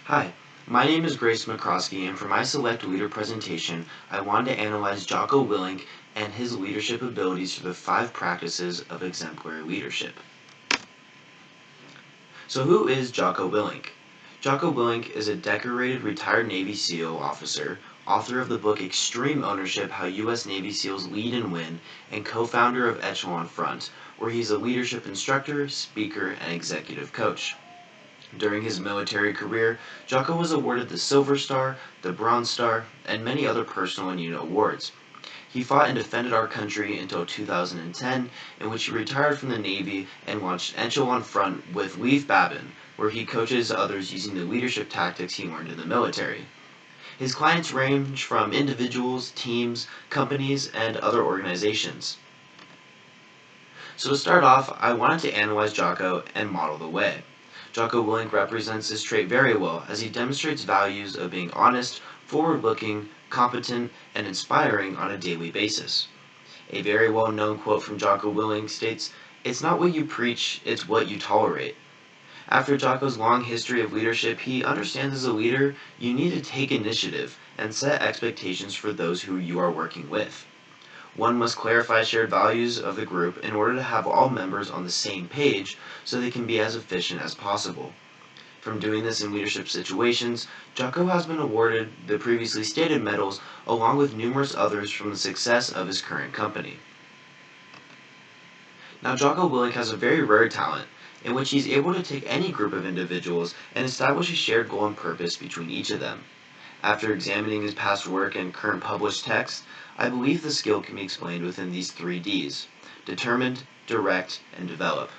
Hi, my name is Grace McCroskey, and for my Select Leader presentation, I wanted to analyze Jocko Willink and his leadership abilities through the 5 practices of exemplary leadership. So who is Jocko Willink? Jocko Willink is a decorated retired Navy SEAL officer, author of the book Extreme Ownership: How U.S. Navy SEALs Lead and Win, and co-founder of Echelon Front, where he's a leadership instructor, speaker, and executive coach. During his military career, Jocko was awarded the Silver Star, the Bronze Star, and many other personal and unit awards. He fought and defended our country until 2010, in which he retired from the Navy and launched Echelon Front with Leif Babin, where he coaches others using the leadership tactics he learned in the military. His clients range from individuals, teams, companies, and other organizations. So to start off, I wanted to analyze Jocko and model the way. Jocko Willink represents this trait very well, as he demonstrates values of being honest, forward-looking, competent, and inspiring on a daily basis. A very well-known quote from Jocko Willink states, "It's not what you preach, it's what you tolerate." After Jocko's long history of leadership, he understands as a leader, you need to take initiative and set expectations for those who you are working with. One must clarify shared values of the group in order to have all members on the same page so they can be as efficient as possible. From doing this in leadership situations, Jocko has been awarded the previously stated medals along with numerous others from the success of his current company. Now, Jocko Willink has a very rare talent in which he's able to take any group of individuals and establish a shared goal and purpose between each of them. After examining his past work and current published text, I believe the skill can be explained within these 3 Ds: determined, direct, and develop.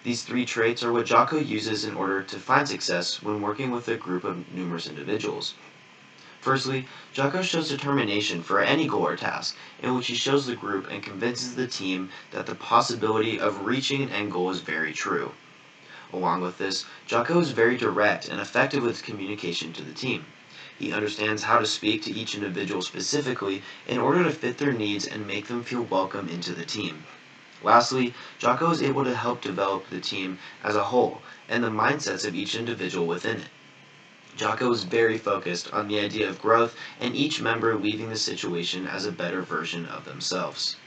These 3 traits are what Jocko uses in order to find success when working with a group of numerous individuals. Firstly, Jocko shows determination for any goal or task, in which he shows the group and convinces the team that the possibility of reaching an end goal is very true. Along with this, Jocko is very direct and effective with communication to the team. He understands how to speak to each individual specifically in order to fit their needs and make them feel welcome into the team. Lastly, Jocko is able to help develop the team as a whole and the mindsets of each individual within it. Jocko is very focused on the idea of growth and each member leaving the situation as a better version of themselves.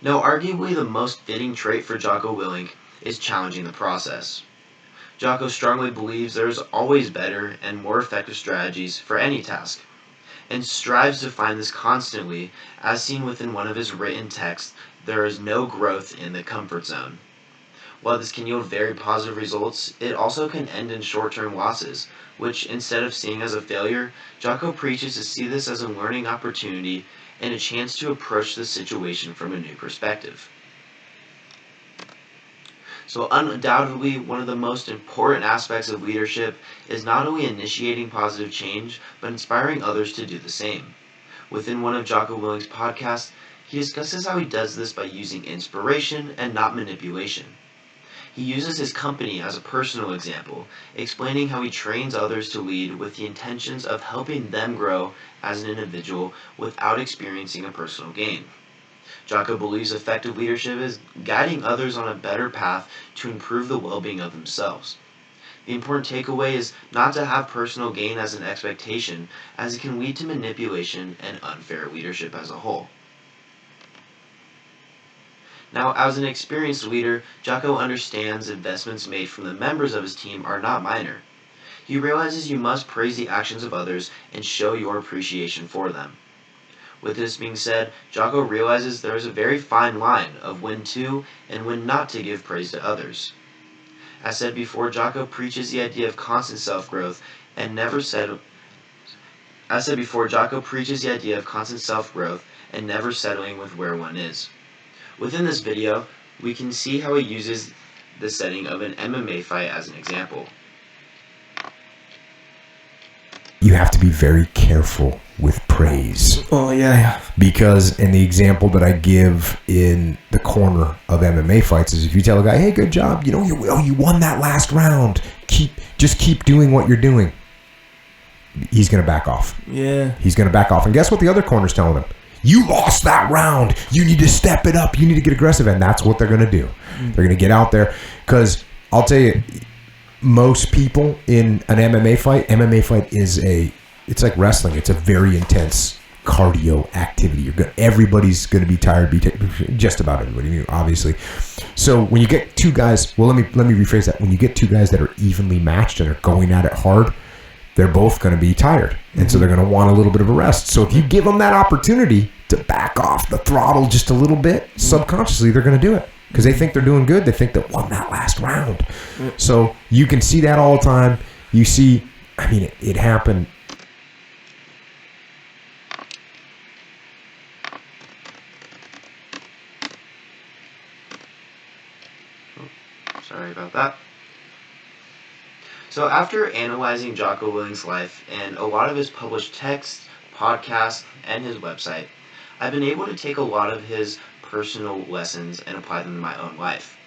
Now, arguably the most fitting trait for Jocko Willink is challenging the process. Jocko strongly believes there is always better and more effective strategies for any task, and strives to find this constantly, as seen within one of his written texts, "There is no growth in the comfort zone." While this can yield very positive results, it also can end in short-term losses, which instead of seeing as a failure, Jocko preaches to see this as a learning opportunity and a chance to approach the situation from a new perspective. So undoubtedly, one of the most important aspects of leadership is not only initiating positive change, but inspiring others to do the same. Within one of Jocko Willink's podcasts, he discusses how he does this by using inspiration and not manipulation. He uses his company as a personal example, explaining how he trains others to lead with the intentions of helping them grow as an individual without experiencing a personal gain. Jocko believes effective leadership is guiding others on a better path to improve the well-being of themselves. The important takeaway is not to have personal gain as an expectation, as it can lead to manipulation and unfair leadership as a whole. Now, as an experienced leader, Jocko understands investments made from the members of his team are not minor. He realizes you must praise the actions of others and show your appreciation for them. With this being said, Jocko realizes there is a very fine line of when to and when not to give praise to others. As said before, Jocko preaches the idea of constant self-growth and never settling with where one is. Within this video, we can see how he uses the setting of an MMA fight as an example. You have to be very careful with praise. Oh, yeah. Because in the example that I give in the corner of MMA fights is if you tell a guy, hey, good job, you won that last round. Just keep doing what you're doing. He's going to back off. Yeah. He's going to back off. And guess what the other corner's telling him? You lost that round. You need to step it up. You need to get aggressive. And that's what they're going to do. They're going to get out there. Because I'll tell you, most people in an MMA fight it's like wrestling. It's a very intense cardio activity. Everybody's going to be tired. Just about everybody, obviously. So when you get two guys, well, let me rephrase that. When you get two guys that are evenly matched and are going at it hard, they're both going to be tired, and so they're going to want a little bit of a rest. So if you give them that opportunity to back off the throttle just a little bit, subconsciously they're going to do it because they think they're doing good. They think they won that last round. So you can see that all the time. You see, I mean, it happened. Sorry about that. So after analyzing Jocko Willink's life and a lot of his published texts, podcasts, and his website, I've been able to take a lot of his personal lessons and apply them to my own life.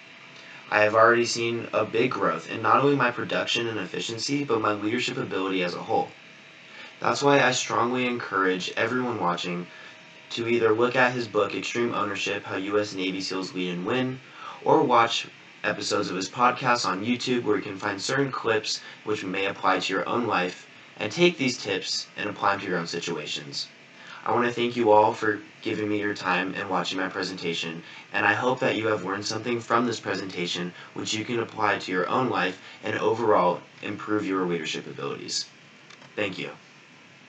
I have already seen a big growth in not only my production and efficiency, but my leadership ability as a whole. That's why I strongly encourage everyone watching to either look at his book, Extreme Ownership, How U.S. Navy SEALs Lead and Win, or watch episodes of his podcast on YouTube where you can find certain clips which may apply to your own life, and take these tips and apply them to your own situations. I want to thank you all for giving me your time and watching my presentation, and I hope that you have learned something from this presentation which you can apply to your own life and overall improve your leadership abilities. Thank you.